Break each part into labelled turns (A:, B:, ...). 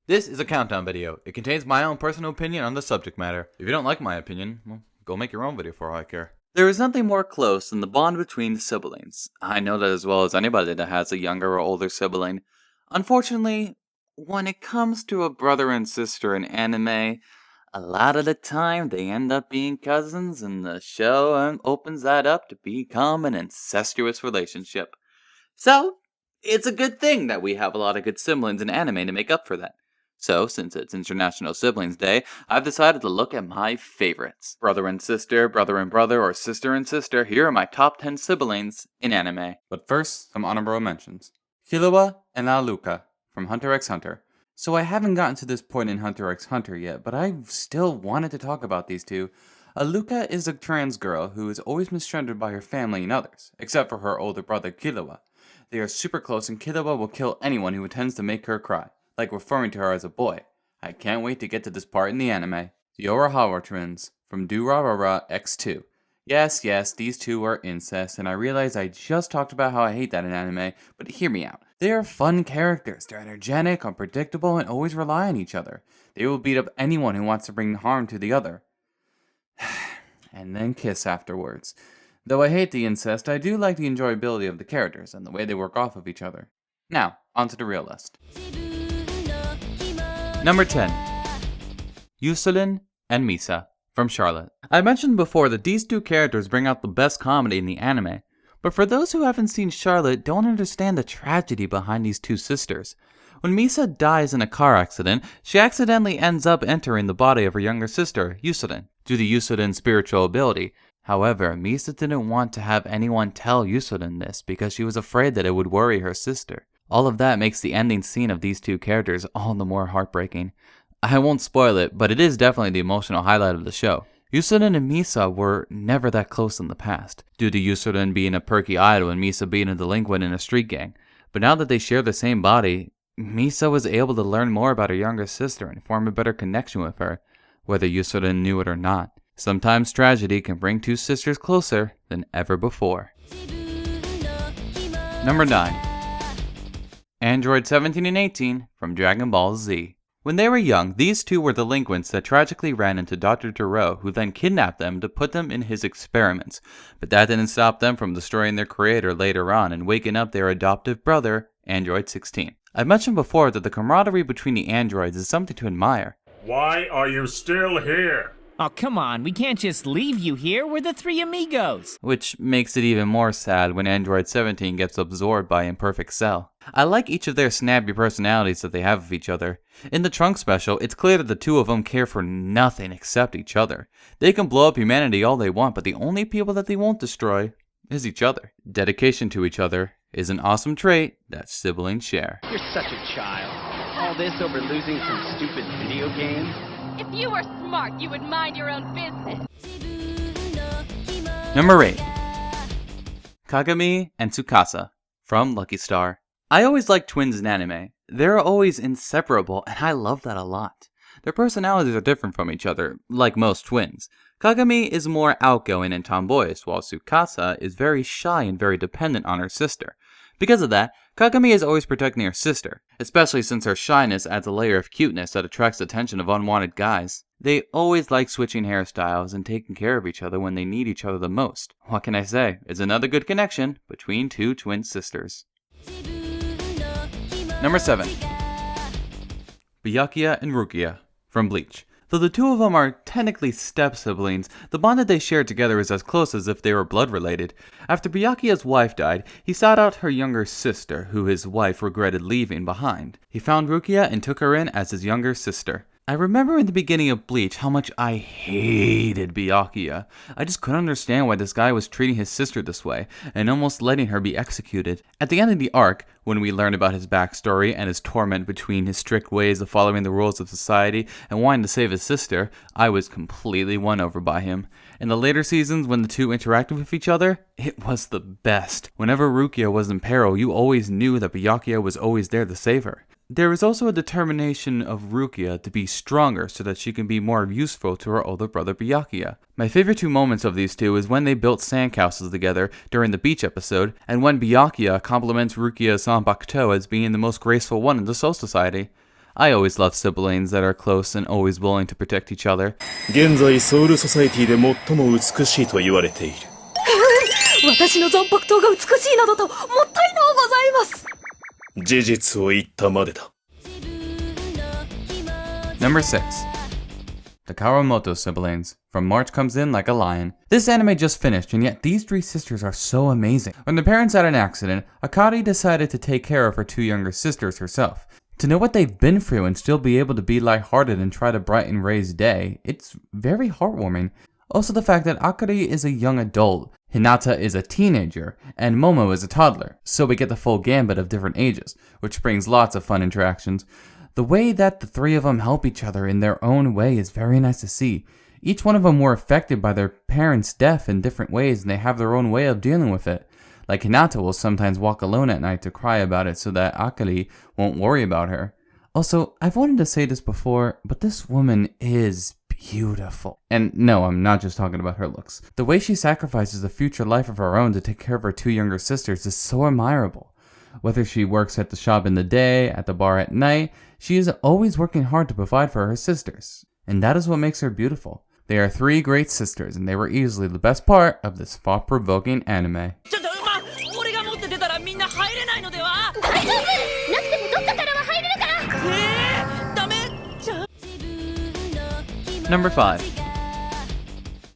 A: This is a countdown video. It contains my own personal opinion on the subject matter. If you don't like my opinion, well, go make your own video for all I care. There is nothing more close than the bond between siblings. I know that as well as anybody that has a younger or older sibling. Unfortunately, when it comes to a brother and sister in anime, a lot of the time they end up being cousins, and the show opens that up to become an incestuous relationship. So, it's a good thing that we have a lot of good siblings in anime to make up for that. So, since it's International Siblings Day, I've decided to look at my favorites. Brother and sister, brother and brother, or sister and sister, here are my top 10 siblings in anime.
B: But first, some honorable mentions. Killua and Luca from Hunter x Hunter. So I haven't gotten to this point in Hunter x Hunter yet, but I still wanted to talk about these two. Luca is a trans girl who is always mistreated by her family and others, except for her older brother Killua. They are super close, and Killua will kill anyone who intends to make her cry, like referring to her as a boy. I can't wait to get to this part in the anime. The Urahawa twins from Durarara X2. Yes, these two are incest, and I realize I just talked about how I hate that in anime, but hear me out. They are fun characters. They're energetic, unpredictable, and always rely on each other. They will beat up anyone who wants to bring harm to the other. And then kiss afterwards. Though I hate the incest, I do like the enjoyability of the characters and the way they work off of each other. Now, onto the real list.
A: Number 10. Yusulin and Misa from Charlotte. I mentioned before that these two characters bring out the best comedy in the anime, but for those who haven't seen Charlotte, don't understand the tragedy behind these two sisters. When Misa dies in a car accident, she accidentally ends up entering the body of her younger sister, Yusulin, due to Yusulin's spiritual ability. However, Misa didn't want to have anyone tell Yusulin this because she was afraid that it would worry her sister. All of that makes the ending scene of these two characters all the more heartbreaking. I won't spoil it, but it is definitely the emotional highlight of the show. Yusulin and Misa were never that close in the past, due to Yusulin being a perky idol and Misa being a delinquent in a street gang. But now that they share the same body, Misa was able to learn more about her younger sister and form a better connection with her, whether Yusulin knew it or not. Sometimes tragedy can bring two sisters closer than ever before. Number 9. Android 17 and 18 from Dragon Ball Z. When they were young, these two were delinquents that tragically ran into Dr. Gero, who then kidnapped them to put them in his experiments. But that didn't stop them from destroying their creator later on and waking up their adoptive brother, Android 16. I've mentioned before that the camaraderie between the androids is something to admire.
C: Why are you still here?
D: Oh, come on, we can't just leave you here. We're the three amigos.
A: Which makes it even more sad when Android 17 gets absorbed by Imperfect Cell. I like each of their snappy personalities that they have of each other. In the Trunks special, it's clear that the two of them care for nothing except each other. They can blow up humanity all they want, but the only people that they won't destroy is each other. Dedication to each other is an awesome trait that siblings share.
E: You're such a child. All this over losing some stupid video game?
F: If you were smart, you would mind your own business.
A: Number 8. Kagami and Tsukasa from Lucky Star. I always like twins in anime. They're always inseparable, and I love that a lot. Their personalities are different from each other, like most twins. Kagami is more outgoing and tomboyish, while Tsukasa is very shy and very dependent on her sister. Because of that, Kagami is always protecting her sister, especially since her shyness adds a layer of cuteness that attracts the attention of unwanted guys. They always like switching hairstyles and taking care of each other when they need each other the most. What can I say? It's another good connection between two twin sisters. Number 7. Byakuya and Rukia from Bleach. Though the two of them are technically step-siblings, the bond that they share together is as close as if they were blood-related. After Byakuya's wife died, he sought out her younger sister, who his wife regretted leaving behind. He found Rukia and took her in as his younger sister. I remember in the beginning of Bleach how much I hated Byakuya. I just couldn't understand why this guy was treating his sister this way, and almost letting her be executed. At the end of the arc, when we learn about his backstory and his torment between his strict ways of following the rules of society and wanting to save his sister, I was completely won over by him. In the later seasons, when the two interacted with each other, it was the best. Whenever Rukia was in peril, you always knew that Byakuya was always there to save her. There is also a determination of Rukia to be stronger so that she can be more useful to her older brother Byakuya. My favorite two moments of these two is when they built sandcastles together during the beach episode, and when Byakuya compliments Rukia's Sanbakuto as being the most graceful one in the Soul Society. I always love siblings that are close and always willing to protect each other.
G: 現在ソウルソサエティで最も美しいと言われている。
H: 私の残白刀が美しいなどともったいのうございます。
G: 事実を言ったまでだ。
B: Number 6. The Kawamoto siblings. From March Comes In Like a Lion. This anime just finished, and yet these three sisters are so amazing. When their parents had an accident, Akari decided to take care of her two younger sisters herself. To know what they've been through and still be able to be lighthearted and try to brighten Rei's day, it's very heartwarming. Also the fact that Akari is a young adult, Hinata is a teenager, and Momo is a toddler, so we get the full gambit of different ages, which brings lots of fun interactions. The way that the three of them help each other in their own way is very nice to see. Each one of them were affected by their parents' death in different ways, and they have their own way of dealing with it. Like Hinata will sometimes walk alone at night to cry about it so that Akari won't worry about her. Also, I've wanted to say this before, but this woman is beautiful. And no, I'm not just talking about her looks. The way she sacrifices the future life of her own to take care of her two younger sisters is so admirable. Whether she works at the shop in the day, at the bar at night, she is always working hard to provide for her sisters. And that is what makes her beautiful. They are three great sisters, and they were easily the best part of this thought-provoking anime.
A: Number 5.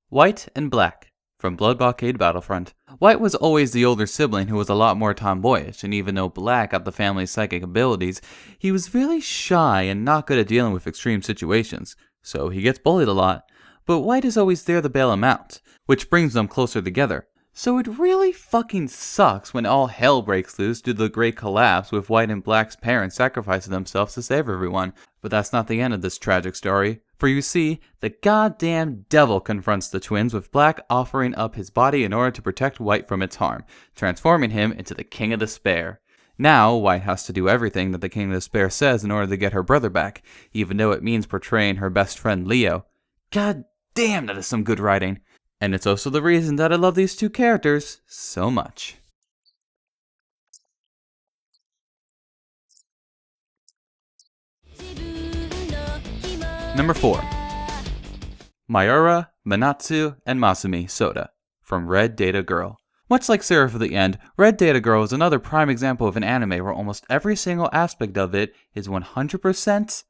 A: White and Black from Blood Blockade Battlefront. White was always the older sibling who was a lot more tomboyish, and even though Black got the family's psychic abilities, he was really shy and not good at dealing with extreme situations, so he gets bullied a lot. But White is always there to bail him out, which brings them closer together. So it really fucking sucks when all hell breaks loose due to the great collapse with White and Black's parents sacrificing themselves to save everyone. But that's not the end of this tragic story. For you see, the goddamn devil confronts the twins with Black offering up his body in order to protect White from its harm, transforming him into the King of Despair. Now, White has to do everything that the King of Despair says in order to get her brother back, even though it means portraying her best friend Leo. God damn, that is some good writing. And it's also the reason that I love these two characters so much. Number 4. Mayura, Manatsu, and Masumi Soda from Red Data Girl. Much like Seraph of the End, Red Data Girl is another prime example of an anime where almost every single aspect of it is 100%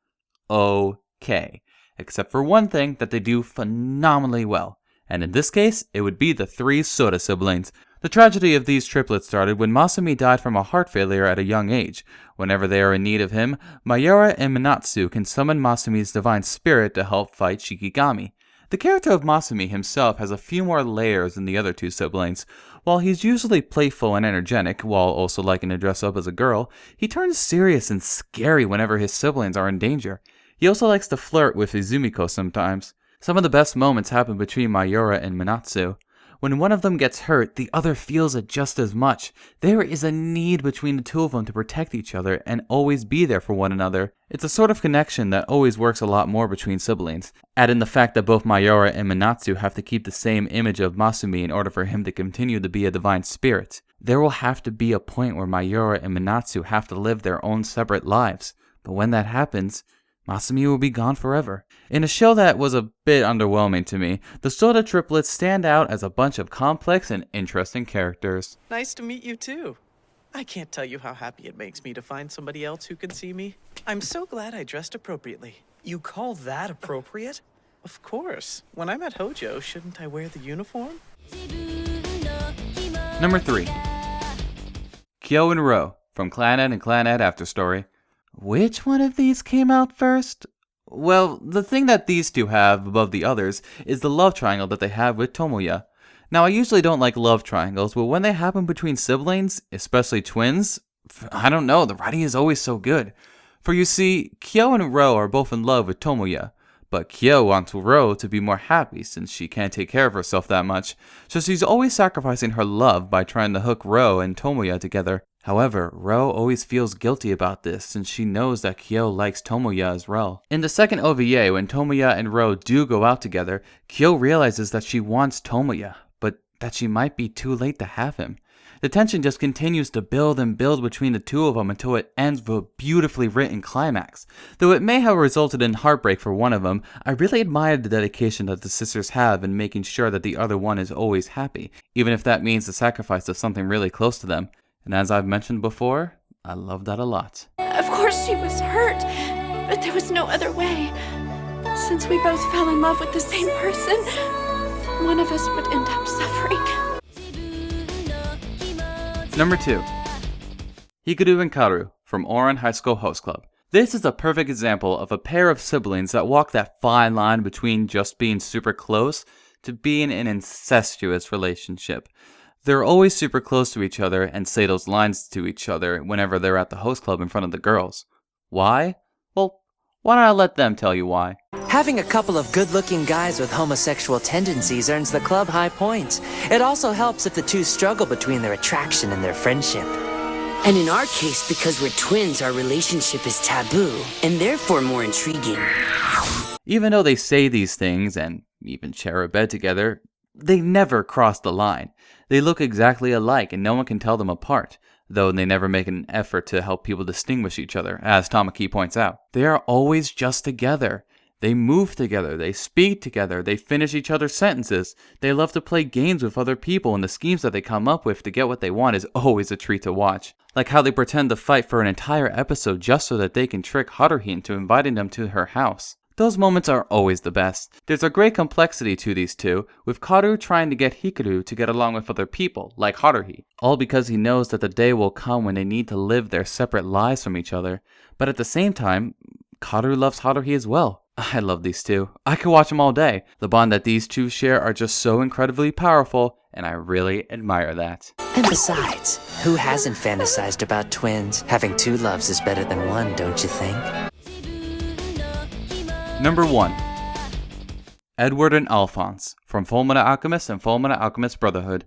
A: okay, except for one thing that they do phenomenally well. And in this case, it would be the three Soda siblings. The tragedy of these triplets started when Masumi died from a heart failure at a young age. Whenever they are in need of him, Mayura and Minatsu can summon Masumi's divine spirit to help fight Shikigami. The character of Masumi himself has a few more layers than the other two siblings. While he's usually playful and energetic, while also liking to dress up as a girl, he turns serious and scary whenever his siblings are in danger. He also likes to flirt with Izumiko sometimes. Some of the best moments happen between Mayura and Minatsu. When one of them gets hurt, the other feels it just as much. There is a need between the two of them to protect each other and always be there for one another. It's a sort of connection that always works a lot more between siblings. Add in the fact that both Mayura and Minatsu have to keep the same image of Masumi in order for him to continue to be a divine spirit. There will have to be a point where Mayura and Minatsu have to live their own separate lives. But when that happens, Masumi will be gone forever. In a show that was a bit underwhelming to me, the Soda triplets stand out as a bunch of complex and interesting characters.
I: Nice to meet you too. I can't tell you how happy it makes me to find somebody else who can see me. I'm so glad I dressed appropriately.
J: You call that appropriate?
I: Of course. When I'm at Hojo, shouldn't I wear the uniform?
A: Number 3. Kyo and Ro from Clannad and Clannad After Story. Which one of these came out first? Well, the thing that these two have above the others is the love triangle that they have with Tomoya. Now, I usually don't like love triangles, but when they happen between siblings, especially twins, I don't know, the writing is always so good. For you see, Kyo and Ro are both in love with Tomoya, but Kyo wants Ro to be more happy since she can't take care of herself that much, so she's always sacrificing her love by trying to hook Ro and Tomoya together. However, Ro always feels guilty about this since she knows that Kyo likes Tomoya as well. In the second OVA, when Tomoya and Ro do go out together, Kyo realizes that she wants Tomoya, but that she might be too late to have him. The tension just continues to build and build between the two of them until it ends with a beautifully written climax. Though it may have resulted in heartbreak for one of them, I really admire the dedication that the sisters have in making sure that the other one is always happy, even if that means the sacrifice of something really close to them. And as I've mentioned before, I love that a lot.
H: Of course she was hurt, but there was no other way. Since we both fell in love with the same person, one of us would end up suffering.
A: Number 2. Hikaru and Karu from Ouran High School Host Club. This is a perfect example of a pair of siblings that walk that fine line between just being super close to being an incestuous relationship. They're always super close to each other and say those lines to each other whenever they're at the host club in front of the girls. Why? Well, why don't I let them tell you why?
K: Having a couple of good-looking guys with homosexual tendencies earns the club high points. It also helps if the two struggle between their attraction and their friendship.
L: And in our case, because we're twins, our relationship is taboo, and therefore more intriguing.
A: Even though they say these things and even share a bed together, they never cross the line. They look exactly alike and no one can tell them apart, though they never make an effort to help people distinguish each other, as Tamaki points out. They are always just together. They move together, they speak together, they finish each other's sentences. They love to play games with other people, and the schemes that they come up with to get what they want is always a treat to watch. Like how they pretend to fight for an entire episode just so that they can trick Haruhi into inviting them to her house. Those moments are always the best. There's a great complexity to these two, with Karu trying to get Hikaru to get along with other people, like Haruhi, all because he knows that the day will come when they need to live their separate lives from each other. But at the same time, Karu loves Haruhi as well. I love these two. I could watch them all day. The bond that these two share are just so incredibly powerful, and I really admire that.
K: And besides, who hasn't fantasized about twins? Having two loves is better than one, don't you think?
A: Number 1. Edward and Alphonse from Fullmetal Alchemist and Fullmetal Alchemist Brotherhood.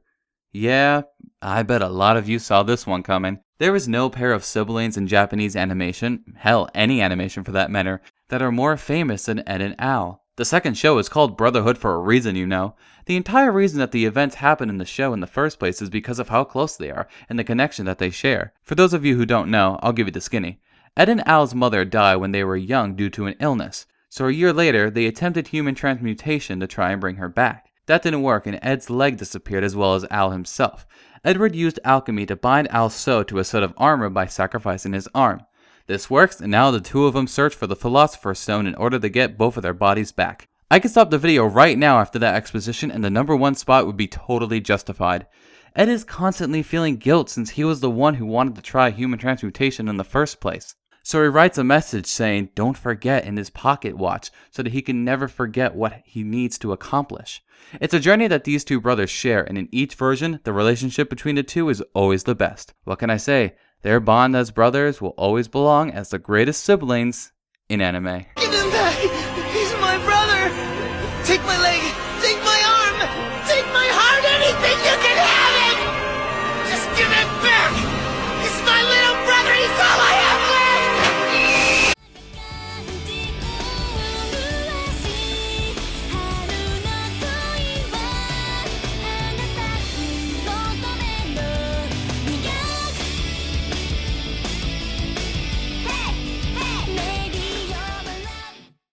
A: Yeah, I bet a lot of you saw this one coming. There is no pair of siblings in Japanese animation, hell, any animation for that matter, that are more famous than Ed and Al. The second show is called Brotherhood for a reason, you know. The entire reason that the events happen in the show in the first place is because of how close they are and the connection that they share. For those of you who don't know, I'll give you the skinny. Ed and Al's mother died when they were young due to an illness. So a year later, they attempted human transmutation to try and bring her back. That didn't work and Ed's leg disappeared as well as Al himself. Edward used alchemy to bind Al's soul to a set of armor by sacrificing his arm. This works, and now the two of them search for the Philosopher's Stone in order to get both of their bodies back. I could stop the video right now after that exposition and the number 1 spot would be totally justified. Ed is constantly feeling guilt since he was the one who wanted to try human transmutation in the first place. So he writes a message saying don't forget in his pocket watch so that he can never forget what he needs to accomplish. It's a journey that these two brothers share, and in each version, the relationship between the two is always the best. What can I say? Their bond as brothers will always belong as the greatest siblings in anime.
M: Give him back! He's my brother! Take my leg!